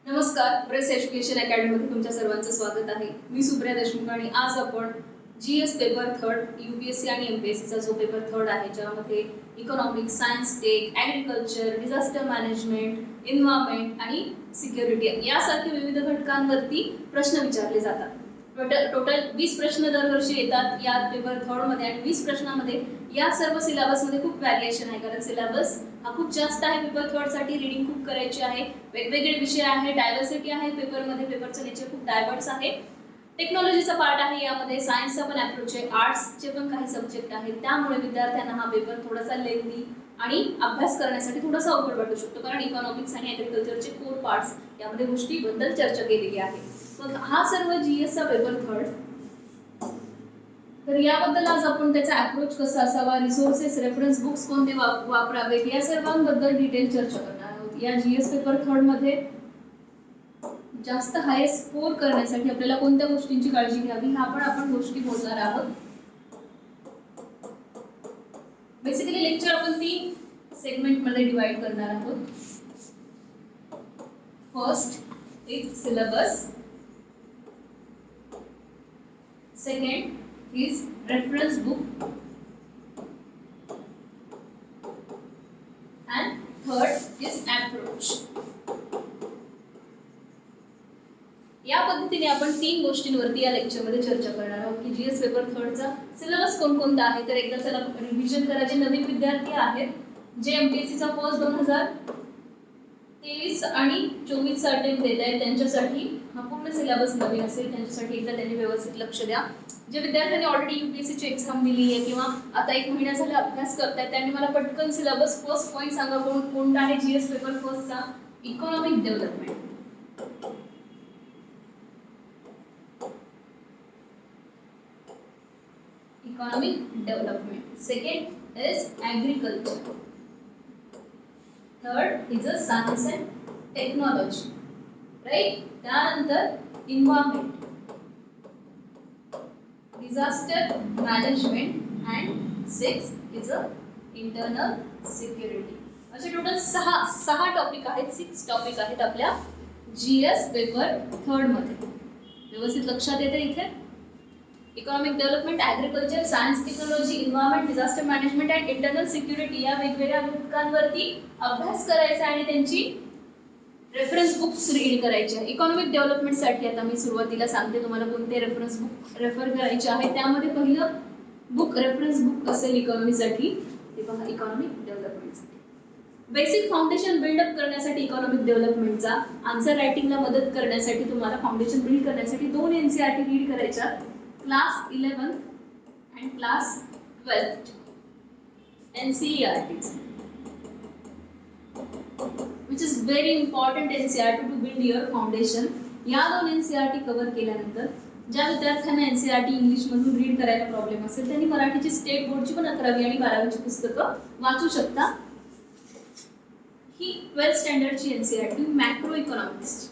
नमस्कार, press education अकॅडमीमध्ये तुमच्या सर्वांचं स्वागत आहे. मी सुप्रिया देशमुख आणि आज आपण जीएस पेपर थर्ड यूपीएससी आणि एमपीएससीचा जो पेपर थर्ड आहे ज्यामध्ये economics, science tech, agriculture, disaster management, environment आणि सिक्युरिटी यासारख्या विविध घटकांवरती प्रश्न विचारले जातात. टोटल 20 प्रश्न दरवर्षी येतात या पेपर थर्डमध्ये आणि 20 प्रश्नांमध्ये या सर्व सिलेबसमध्ये खूप व्हॅरिएशन आहे कारण सिलेबस हा खूप जास्त आहे. पेपर थर्डसाठी रीडिंग खूप करायची आहे, वेगवेगळे विषय आहे, डायव्हर्सिटी आहे पेपरमध्ये, पेपरचं नेचर खूप डायव्हर्स आहे. टेक्नॉलॉजीचा पार्ट आहे यामध्ये, सायन्सचा पण अप्रोच आहे, आर्ट्सचे पण काही सब्जेक्ट आहेत. त्यामुळे विद्यार्थ्यांना हा पेपर थोडासा लेंदी आणि अभ्यास करण्यासाठी थोडासा अवघड वाटू शकतो कारण इकॉनॉमिक्स आणि ॲग्रिकल्चरचे कोर पार्ट्स यामध्ये गोष्टीबद्दल चर्चा केलेली आहे. मग हा सर्व जीएसचा पेपर थर्ड, तर याबद्दल आज आपण त्याचा अप्रोच कसा असावा, रिसोर्सेस, रेफरन्स बुक्स कोणते वापरावेत या सर्वांबद्दल डिटेल चर्चा करणार आहोत. या जीएस पेपर थर्ड मध्ये जास्त हायेस्ट स्कोर करण्यासाठी आपल्याला कोणत्या गोष्टींची काळजी घ्यावी ह्या पण आपण गोष्टी बोलणार आहोत. बेसिकली लेक्चर आपण 3 सेगमेंट मध्ये डिवाइड करणार आहोत. First is syllabus, second is reference book and third is approach. या पद्धतीने आपण 3 गोष्टींवरती या लेक्चरमध्ये चर्चा करणार आहोत की जीएस पेपर थर्डचा सिलेबस कोणकोणता आहे. तर एकदा चला रिव्हिजन करायचे नवीन विद्यार्थी आहेत जे एमपीएससीचा फर्स्ट 2023 आणि 24 चा अटेम्प्ट देत आहेत त्यांच्यासाठी हा पूर्ण सिलेबस नवीन असेल. त्यांच्यासाठी एकदा त्यांनी व्यवस्थित लक्ष द्या. जे विद्यार्थ्यांनी ऑलरेडी यूपीएससीची एक्झाम दिली आहे किंवा आता 1 महिना झाला अभ्यास करतायत त्यांनी मला पटकन सिलेबस फर्स्ट पॉईंट सांगा कोणता आहे जीएस पेपर फर्स्टचा. Economic development, economic development. Second is agriculture. Third is a science and technology. Right? त्यानंतर environment, disaster management and sixth is a internal security. असे टोटल सहा टॉपिक आहेत, 6 टॉपिक आहेत आपल्या जीएस पेपर थर्ड मध्ये. व्यवस्थित लक्षात येते इथे. Economic development, agriculture, science technology, environment, disaster management and internal security या वेगवेगळ्या घटकांवरती अभ्यास करायचा आणि त्यांची रेफरन्स बुक्स रीड करायचे आहे. इकॉनॉमिक डेव्हलपमेंटसाठी आता मी सुरुवातीला सांगते तुम्हाला कोणते रेफरन्स बुक रेफर करायचे आहे. त्यामध्ये पहिलं बुक रेफरन्स बुक असेल इकॉनॉमीसाठी, ते पहा इकॉनॉमिक डेव्हलपमेंटसाठी. बेसिक फाउंडेशन बिल्डअप करण्यासाठी इकॉनॉमिक डेव्हलपमेंटचा, आन्सर रायटिंगला मदत करण्यासाठी तुम्हाला फाउंडेशन बिल्ड करण्यासाठी 2 एनसीईआरटी रीड करायच्या, class 11 and class 12 NCERTs, which is very important NCERT to build your foundation. या 2 NCERT कव्हर केल्यानंतर ज्या विद्यार्थ्यांना NCERT इंग्लिश मधून रीड करायला प्रॉब्लेम असेल त्यांनी मराठीची स्टेट बोर्डची पण 11वी आणि 12वीची पुस्तकं वाचू शकता. ही 12th स्टँडर्डची NCERT macro economics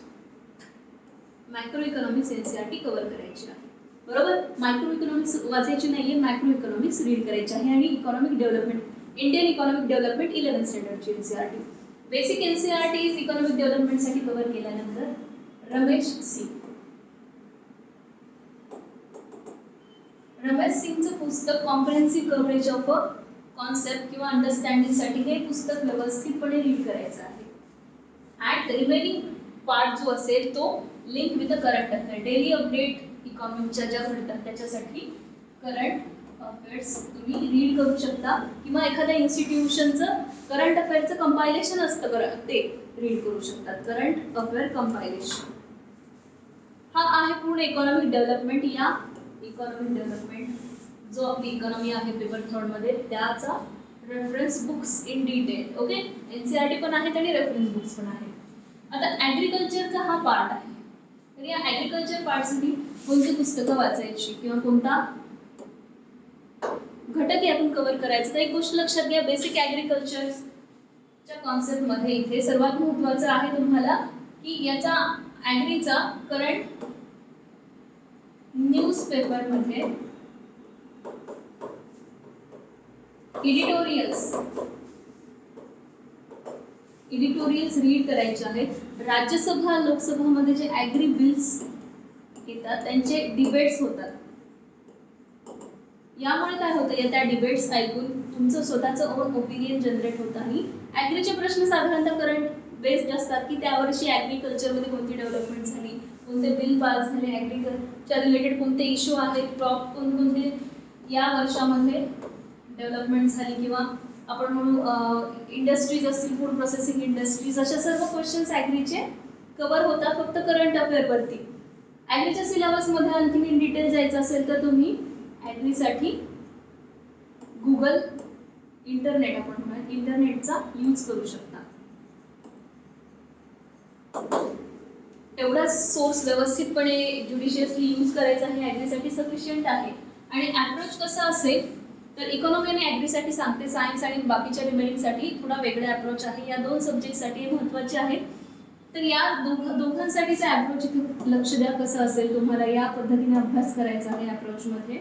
NCERT cover करायची आहे. बरोबर, मायक्रो इकॉनॉमिक्स वाचायची नाहीये, मॅक्रो इकॉनॉमिक्स रीड करायची आहे. आणि economic development, Indian economic development 11th स्टँडर्डची एनसीईआरटी. बेसिक एनसीईआरटी इकॉनॉमिक डेव्हलपमेंटसाठी कव्हर केल्यानंतर रमेश सिंगचं पुस्तक comprehensive coverage of a concept किंवा अंडरस्टँडिंग साठी हे पुस्तक व्यवस्थितपणे रीड करायचं आहे. अँड रिमेनिंग पार्ट जो असेल तो link with current affair, daily update इकॉनॉमिकच्या ज्या घडतात त्याच्यासाठी करंट अफेअर्स तुम्ही रीड करू शकता किंवा एखाद्या इन्स्टिट्यूशनचं करंट अफेअरचं कंपायलेशन असतं ते रीड करू शकतात. करंट अफेअर कंपायलेशन हा आहे पूर्ण इकॉनॉमिक डेव्हलपमेंट. या इकॉनॉमिक डेव्हलपमेंट जो आपली इकॉनॉमी आहे पेपर थर्ड मध्ये त्याचा reference books in detail. Okay, NCERT पण आहेत आणि रेफरन्स बुक्स पण आहेत. आता ॲग्रिकल्चरचा हा पार्ट आहे, तर या ॲग्रिकल्चर पार्टसाठी कोणती पुस्तकं वाचायची किंवा कोणता घटक यातून कव्हर करायचं. तर एक गोष्ट लक्षात घ्या, बेसिक ॲग्रिकल्चरच्या कॉन्सेप्टमध्ये इथे सर्वात महत्त्वाचं आहे तुम्हाला की याचा ॲग्रीचा करंट न्यूजपेपरमध्ये एडिटोरियल्स एडिटोरियल्स रीड करायचे आहेत. राज्यसभा लोकसभामध्ये जे ॲग्री बिल्स येतात त्यांचे डिबेट्स होतात. यामुळे काय होतं, या त्या डिबेट्स ऐकून तुमचं स्वतःचं ओन ओपिनियन जनरेट होत आहे. ॲग्रीचे प्रश्न साधारणतः करंट बेस्ड असतात की त्यावर्षी ॲग्रिकल्चरमध्ये कोणती डेव्हलपमेंट झाली, कोणते बिल पास झाले, ॲग्रिकल्चर रिलेटेड कोणते इश्यू आहेत, क्रॉप कोणकोणते या वर्षामध्ये डेव्हलपमेंट झाली, किंवा आपण म्हणू इंडस्ट्रीज असतील, फूड प्रोसेसिंग इंडस्ट्रीज, अशा सर्व क्वेश्चन्स ॲग्रीचे कव्हर होतात फक्त करंट अफेअरवरती. ॲग्रीच्या सिलेबसमध्ये आणखी इन डिटेल जायचं असेल तर तुम्ही ॲग्रीसाठी गुगल इंटरनेट, आपण म्हणूया इंटरनेटचा यूज करू शकता. तेवढाच सोर्स व्यवस्थितपणे ज्युडिशियसली यूज करायचा आहे, ॲग्रीसाठी सफिशियंट आहे. आणि अप्रोच कसा असेल तर इकॉनॉमी आणि ॲग्रीसाठी सांगते, सायन्स आणि बाकीच्या रिमेनिंगसाठी थोडा वेगळा अप्रोच आहे. या दोन सब्जेक्टसाठी महत्त्वाचे आहेत. तर या दोघांसाठीचा अप्रोच इथे लक्ष द्या कसं असेल. तुम्हाला या पद्धतीने अभ्यास करायचा आहे. अप्रोचमध्ये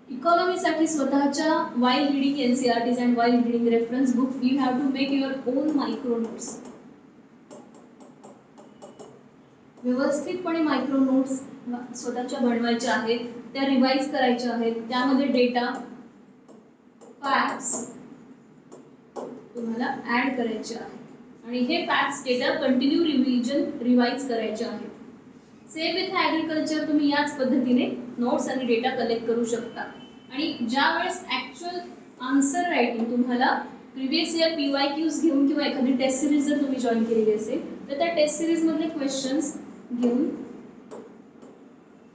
इकॉनॉमीसाठी स्वतःच्या while reading NCERTs and while reading reference book, you have to make your own micro notes. व्यवस्थितपणे मायक्रो नोट्स स्वतःच्या बनवायच्या आहेत, त्या रिवाइज करायच्या आहेत. त्यामध्ये डेटा, फॅक्ट्स तुम्हाला ऍड करायचे आहेत आणि हे फॅक्ट्स डेटा कंटिन्यू रिवाइज करायचे आहेत. सेम विथ ॲग्रिकल्चर तुम्ही याच पद्धतीने नोट्स आणि डेटा कलेक्ट करू शकता. आणि ज्या वेळेस ॲक्च्युअल आन्सर रायटिंग तुम्हाला प्रिव्हियस इयर PYQs घेऊन किंवा एखादी टेस्ट सिरीज जर तुम्ही जॉईन केलेली असेल तर त्या टेस्ट सिरीज मधले क्वेश्चन्स घेऊन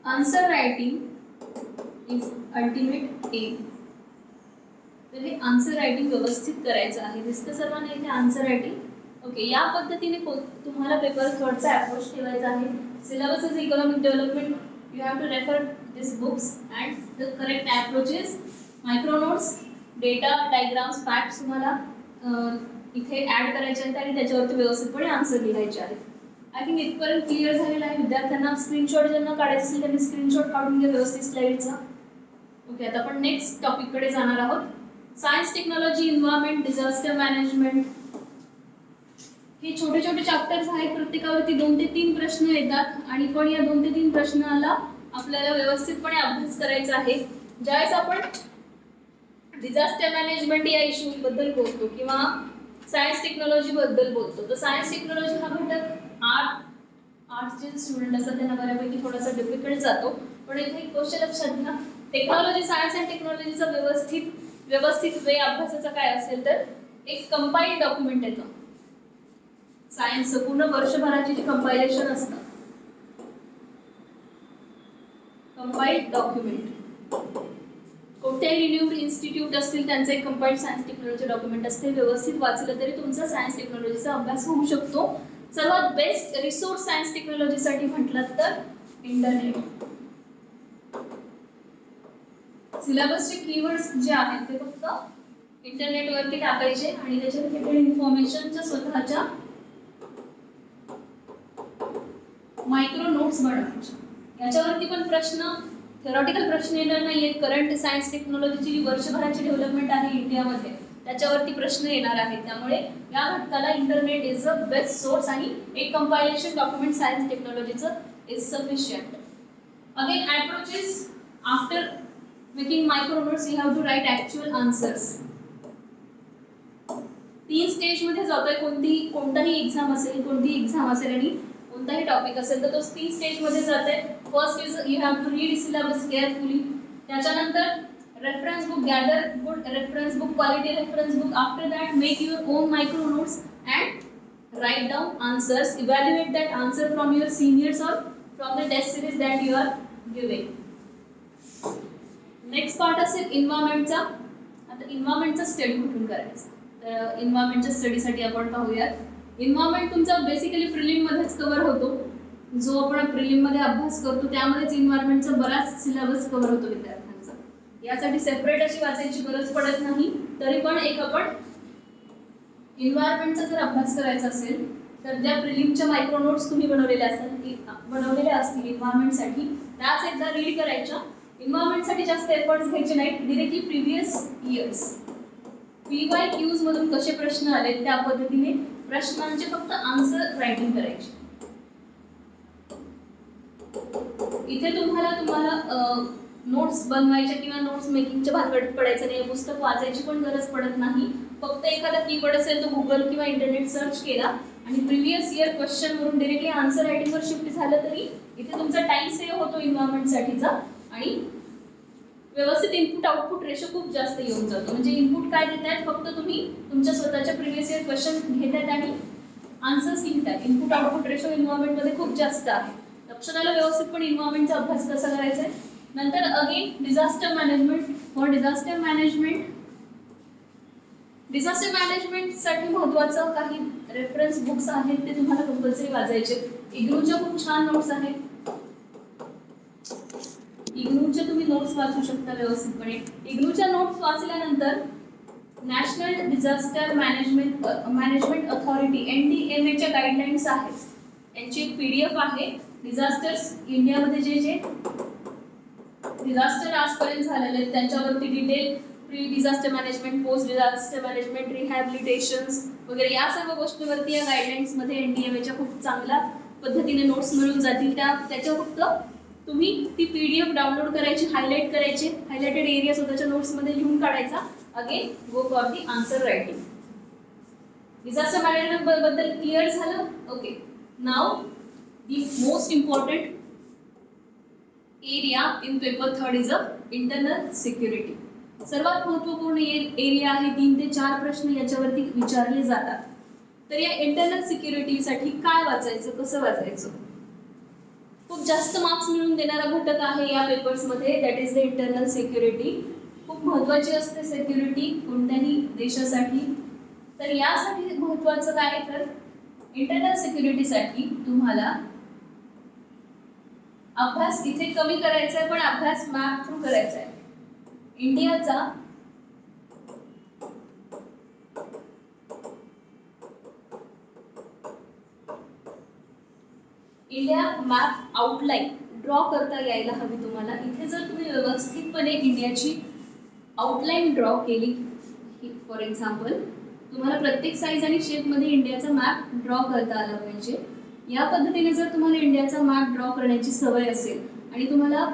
answer writing is ultimate aim. तर हे आन्सर रायटिंग व्यवस्थित करायचं आहे. दिसतं सर्वांना इथे आन्सर रायटिंग. ओके, या पद्धतीने तुम्हाला पेपर थर्डचा अप्रोच ठेवायचा आहे. Syllabus is economic development. You have to refer this books and the correct approaches, micro notes, data, diagrams, facts तुम्हाला इथे ऍड करायचे आहेत आणि त्याच्यावरती व्यवस्थितपणे आन्सर लिहायचे आहेत. आय थिंक इथपर्यंत क्लिअर झालेलं आहे. विद्यार्थ्यांना स्क्रीनशॉट ज्यांना काढायचे असेल त्यांनी स्क्रीनशॉट काढून घ्या व्यवस्थित स्लाइडचा. ओके, आता आपण नेक्स्ट टॉपिककडे जाणार आहोत. Science, technology, environment, disaster management. हे छोटे छोटे चॅप्टर्स आहेत. प्रत्येकावरती 2 ते 3 प्रश्न येतात आणि पण या 2 ते 3 प्रश्नाला आपल्याला व्यवस्थितपणे अभ्यास करायचा आहे. ज्यावेळेस आपण डिझास्टर मॅनेजमेंट या इश्यू बद्दल बोलतो किंवा सायन्स टेक्नॉलॉजी बद्दल बोलतो, तर सायन्स टेक्नॉलॉजी हा घटक आर्ट्सचे स्टुडंट असतात त्यांना बऱ्यापैकी थोडासा डिफिकल्ट जातो. पण इथे एक गोष्ट लक्षात घ्या, टेक्नॉलॉजी, सायन्स अँड टेक्नॉलॉजीचा व्यवस्थित वे अभ्यासाचा काय असेल तर एक कंपाइल्ड डॉक्युमेंट येतं. सायन्सचं पूर्ण वर्षभराची जी कंपायलेशन असतं, कंपाइल्ड डॉक्युमेंट, कोणत्याही रिन्यूड इन्स्टिट्यूट असतील त्यांचं एक कंपाइल्ड सायन्स टेक्नॉलॉजी डॉक्युमेंट असते. व्यवस्थित वाचलं तरी तुमचा सायन्स टेक्नॉलॉजीचा अभ्यास होऊ शकतो. सर्वात बेस्ट रिसोर्स सायन्स टेक्नॉलॉजीसाठी म्हटलं तर इंटरनेट. सिलेबसचे कीवर्ड्स जे आहेत ते फक्त इंटरनेटवरती टाकायचे आणि त्याच्या रिलेटेड इन्फॉर्मेशनच्या स्वतःच्या मायक्रो नोट्स बनवायचे. याच्यावरती पण प्रश्न, थेरॉटिकल प्रश्न येणार नाहीये. करंट सायन्स टेक्नॉलॉजीची जी वर्षभराची डेव्हलपमेंट आहे इंडियामध्ये त्याच्यावरती प्रश्न येणार आहेत. त्यामुळे या घटकाला internet is a best source आणि एक कंपायलेशन डॉक्युमेंट सायन्स टेक्नॉलॉजीचं is sufficient. Again approaches, after making micro notes you have to write actual answers. 3 स्टेजमध्ये जातोय. कोणताही एक्झाम असेल, कोणतीही एक्झाम असेल आणि कोणताही टॉपिक असेल तर तो 3 स्टेजमध्ये जाते. First is you have to read syllabus carefully. त्याच्यानंतर reference book, gather good reference book, quality reference book. After that make your own micro notes and write down answers. Evaluate that answer from your seniors or from the test series that you are giving. Next part असेल इन्व्हायरमेंटचा. आता इन्व्हायरमेंटचा study कुठून करायचा, तर इन्व्हायरमेंटच्या स्टडीसाठी आपण पाहूयात. Environment तुमचा basically प्रिलिममध्येच cover होतो. जो आपण प्रिलिममध्ये अभ्यास करतो त्यामध्येच इन्व्हायरमेंटचा बराच सिलेबस कव्हर होतो विद्यार्थ्यांचा. यासाठी सेपरेट अशी वाचायची गरज पडत नाही. तरी पण एक आपण इन्व्हायरमेंटचा जर अभ्यास करायचा असेल तर ज्या प्रिलिमच्या मायक्रो नोट्स तुम्ही बनवलेल्या असतील इन्व्हायरमेंटसाठी त्याच एकदा रीड करायच्या. इन्व्हायरमेंटसाठी जास्त एफर्ट्स घ्यायचे नाहीत. डिरेक्टली प्रिव्हियस इयर्स PYQs मधून कसे प्रश्न आले त्या पद्धतीने प्रश्नांचे फक्त आन्सर रायटिंग करायचे. इथे तुम्हाला नोट्स बनवायच्या किंवा नोट्स मेकिंगच्या भानगडीत पडायचं नाही. पुस्तक वाचायची पण गरज पडत नाही. फक्त एखादा कीवर्ड असेल तो गुगल किंवा इंटरनेट सर्च केला आणि प्रिव्हियस इयर क्वेश्चन वरून डायरेक्टली आन्सर रायटिंगवर शिफ्ट झालं तरी इथे तुमचा टाइम सेव्ह होतो एन्व्हायरमेंटसाठीचा आणि व्यवस्थित इनपुट आउटपुट रेशो खूप जास्त येऊन जातो. म्हणजे इनपुट काय देतात, फक्त तुम्ही तुमच्या स्वतःच्या प्रिव्हियस इयर क्वेश्चन घेतात आणि आन्सर्स लिहितात. इनपुट आउटपुट रेशो एन्व्हायरमेंटमध्ये खूप जास्त आहे. लक्षात आलं व्यवस्थित. पण एन्व्हायरमेंटचा अभ्यास कसा करायचा आहे. नंतर again disaster management. For disaster management साठी महत्त्वाचं काही रेफरन्स बुक्स आहेत ते तुम्हाला कंपल्सरी वाचायचे. इग्नूच्या खूप छान नोट्स आहेत. इग्नूच्या तुम्ही नोट्स वाचू शकता व्यवस्थितपणे. इग्नूच्या नोट्स वाचल्यानंतर national disaster management authority NDMA च्या गाईडलाईन्स आहेत. यांची एक PDF आहे. डिझास्टर्स इंडियामध्ये जे डिझास्टर आजपर्यंत झालेले आहेत त्यांच्यावरती detail pre disaster management, post disaster management, rehabilitations वगैरे या सर्व गोष्टींवरती या गाईडलाईन्स मध्ये NDMA च्या खूप चांगल्या पद्धतीने नोट्स मिळून जातील. त्याच्या फक्त तुम्ही ती PDF डाउनलोड करायची, हायलाइट करायची, हायलाइटेड एरिया स्वतःच्या नोट्स मध्ये लिहून काढायचा. Again go for the answer writing. Disaster management बद्दल क्लिअर झालं. Okay, now the most important area in paper third is internal security. सर्वात महत्त्वपूर्ण एरिया आहे. 3 ते 4 प्रश्न याच्यावरती विचारले जातात. तर या इंटरनल सिक्युरिटीसाठी काय वाचायचं, कसं वाचायचं, खूप जास्त मार्क्स मिळवून देणारा घटक आहे या पेपर्स मध्ये. That is the internal security. खूप महत्त्वाची असते सिक्युरिटी कोणत्याही देशासाठी. तर यासाठी महत्त्वाचं काय, तर इंटरनल सिक्युरिटीसाठी तुम्हाला अभ्यास इथे कमी करायचा आहे, पण अभ्यास मॅप थ्रू करायचा आहे. इंडियाचा मॅप आउटलाईन ड्रॉ करता यायला हवी तुम्हाला. इथे जर तुम्ही व्यवस्थितपणे इंडियाची आउटलाईन ड्रॉ केली, फॉर एक्झाम्पल तुम्हाला प्रत्येक साईज आणि शेपमध्ये इंडियाचा मॅप ड्रॉ करता आला पाहिजे. या पद्धतीने जर तुम्हाला इंडियाचा मॅप ड्रॉ करण्याची सवय असेल आणि तुम्हाला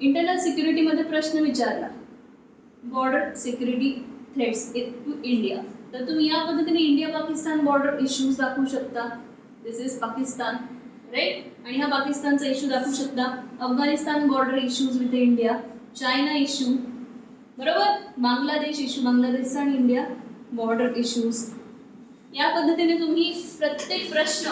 इंटरनल सिक्युरिटीमध्ये प्रश्न विचारला, border security threats to India, तर तुम्ही या पद्धतीने इंडिया पाकिस्तान बॉर्डर इश्यूज दाखवू शकता. दिस इज पाकिस्तान, राईट. आणि हा पाकिस्तानचा इश्यू दाखवू शकता. Afghanistan border issues with India, China issue, बरोबर, बांगलादेश इश्यू, बांगलादेश आणि इंडिया बॉर्डर इश्यूज. या पद्धतीने तुम्ही प्रत्येक प्रश्न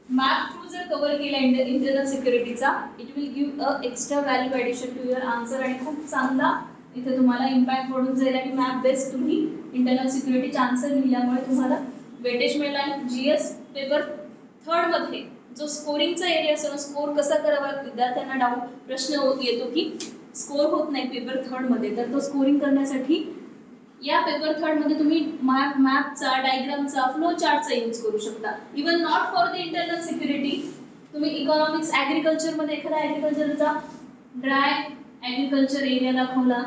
मॅप थ्रू जर कव्हर केला इंटरनल सिक्युरिटीचा, it will give a extra value addition to your answer आणि खूप चांगला इथे तुम्हाला इम्पॅक्ट पडून जाईल. आणि मॅप बेस्ड तुम्ही इंटरनल सिक्युरिटीचे आन्सर लिहिल्यामुळे तुम्हाला वेटेज मिळेल. आणि GS पेपर थर्ड मध्ये जो स्कोरिंगचा एरिया असतो, स्कोर कसा करावा, विद्यार्थ्यांना डाऊट प्रश्न येतो की स्कोर होत नाही पेपर थर्ड मध्ये, तर तो स्कोरिंग करण्यासाठी या पेपर थर्ड मध्ये तुम्ही मॅपचा, डायग्रामचा, फ्लो चार्टचा यूज करू शकता. Even not for the internal security, तुम्ही इकॉनॉमिक्स ॲग्रिकल्चर मध्ये एखादा ॲग्रिकल्चरचा ड्राय ॲग्रिकल्चर एरिया दाखवला,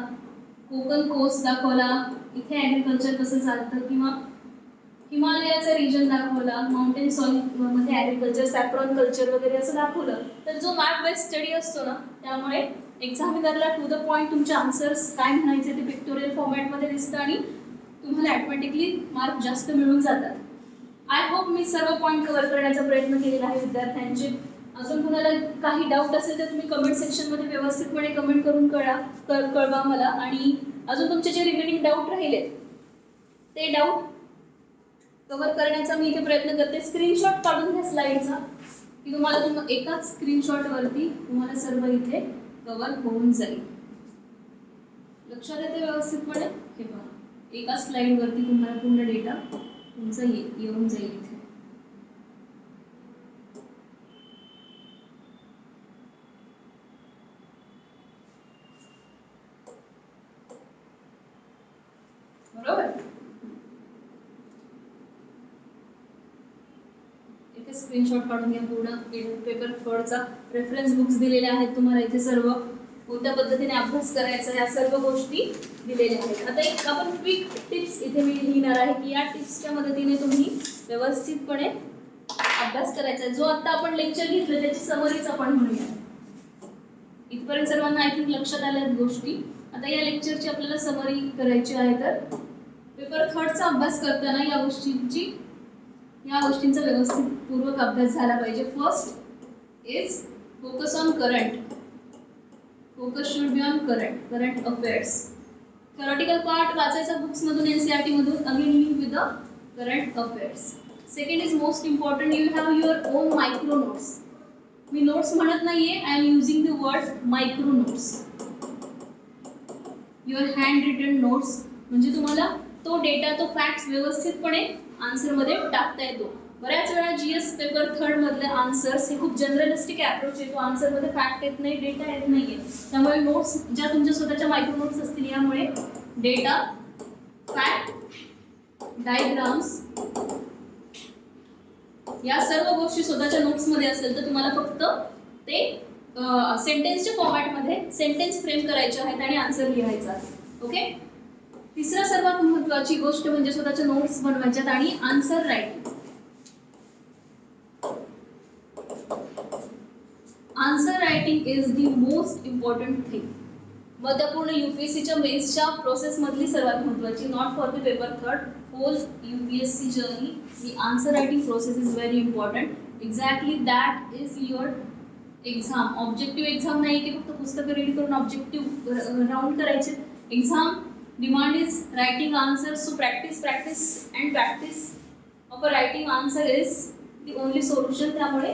कोकण कोस्ट दाखवला, इथे ॲग्रिकल्चर कसं चालतं, किंवा हिमालयाचा रिजन दाखवला, माउंटेन सॉइल मध्ये ॲग्रिकल्चर, सॅफ्रॉन कल्चर वगैरे असं दाखवलं, तर जो मॅप बेस्ड स्टडी असतो ना, त्यामुळे एक्झामिनरला टू द पॉईंट तुमचे आन्सर्स काय म्हणायचे ते पिक्टोरियल फॉर्मॅटमध्ये दिसतं आणि तुम्हाला ऑटोमॅटिकली मार्क जास्त मिळून जातात. आय होप मी सर्व पॉईंट कव्हर करण्याचा प्रयत्न केलेला आहे विद्यार्थ्यांचे. अजून कुणाला काही डाऊट असेल तर तुम्ही कमेंट सेक्शनमध्ये व्यवस्थितपणे कमेंट करून कळवा मला. आणि अजून तुमचे जे रिमेनिंग डाऊट राहिले ते डाऊट कव्हर करण्याचा मी इथे प्रयत्न करते. स्क्रीनशॉट काढून घ्या स्लाइडचा, की तुम्हाला एकाच स्क्रीनशॉटवरती तुम्हाला सर्व इथे कव्हर होऊन जाईल. लक्षात येते व्यवस्थितपणे. हे पहा, एका स्लाइडवरती तुम्हाला पूर्ण डेटा तुमचा येऊन जाईल इथे. बरोबर, इथे स्क्रीनशॉट काढून घ्या. पूर्ण पेपर थर्डचा रेफरन्स बुक्स दिलेले आहेत तुम्हाला इथे सर्व. कोणत्या पद्धतीने अभ्यास करायचा, या सर्व गोष्टी दिलेल्या आहेत. आता एक आपण क्विक टिप्स इथे मी लिहिणार आहे की या टिप्सच्या मदतीने तुम्ही व्यवस्थितपणे अभ्यास करायचा. जो आता आपण लेक्चर घेतलं त्याची समरीच आपण म्हणूया. इथपर्यंत सर्वांना आय थिंक लक्षात आल्या गोष्टी. आता या लेक्चरची आपल्याला समरी करायची आहे. तर पेपर थर्डचा अभ्यास करताना या गोष्टींचा व्यवस्थित पूर्वक अभ्यास झाला पाहिजे. First is focus on current. Focus should be on current affairs. Theoretical part वाचायचा बुक्स मधून, एनसीईआरटी मधून, again link with the current affairs. Second is most important, you have your own micro notes. मी notes म्हणत नाहीये, I am using the word micro notes. Your hand written notes, म्हणजे तुम्हाला तो data, तो facts व्यवस्थितपणे आन्सरमध्ये टाकता येतो. बऱ्याच वेळा जीएस पेपर थर्ड मधले आन्सर्स हे खूप जनरलिस्टिक अप्रोच येतो. आन्सरमध्ये फॅक्ट येत नाही, डेटा येत नाहीये. त्यामुळे नोट्स ज्या तुमच्या स्वतःच्या मायक्रो नोट्स असतील, यामुळे डेटा, फॅक्ट, डायग्राम्स या सर्व गोष्टी स्वतःच्या नोट्समध्ये असेल तर तुम्हाला फक्त ते सेंटेन्सच्या फॉर्मॅटमध्ये सेंटेन्स फ्रेम करायचे आहेत आणि आन्सर लिहायचा आहे. ओके. तिसरा सर्वात महत्त्वाची गोष्ट म्हणजे स्वतःच्या नोट्स बनवायच्यात आणि answer writing. Answer writing is the most important thing. महत्त्वपूर्ण यूपीएससीच्या मेन्सच्या प्रोसेस मधली सर्वात महत्त्वाची, not for the paper third, whole UPSC journey. The answer writing process is very important. Exactly that is your exam. Objective exam नाही की फक्त पुस्तकं रीड करून ऑब्जेक्टिव्ह राऊंड करायचे. Exam demand is writing answers. So practice and practice of a writing answer is the only solution. त्यामुळे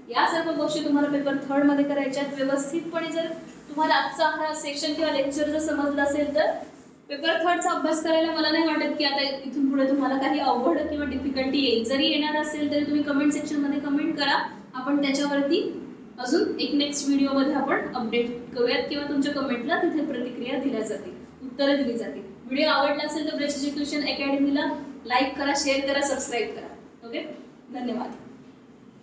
या सर्व गोष्टी तुम्हाला पेपर थर्ड मध्ये करायच्या आहेत व्यवस्थितपणे. जर तुम्हाला आजचा हा सेशन किंवा लेक्चर जर समजलं असेल तर पेपर थर्डचा अभ्यास करायला मला नाही वाटत की आता इथून पुढे तुम्हाला काही अवघड किंवा डिफिकल्टी येईल. जरी येणार असेल तरी तुम्ही कमेंट सेक्शन मध्ये कमेंट करा. आपण त्याच्यावरती अजून एक नेक्स्ट व्हिडिओमध्ये आपण अपडेट करूयात किंवा तुमच्या कमेंटला तिथे प्रतिक्रिया दिल्या जातील, उत्तरं दिली जातील. व्हिडिओ आवडला असेल तर ब्रेच एज्युकेशन अकॅडमीला लाईक करा, शेअर करा, सबस्क्राईब करा. ओके, धन्यवाद.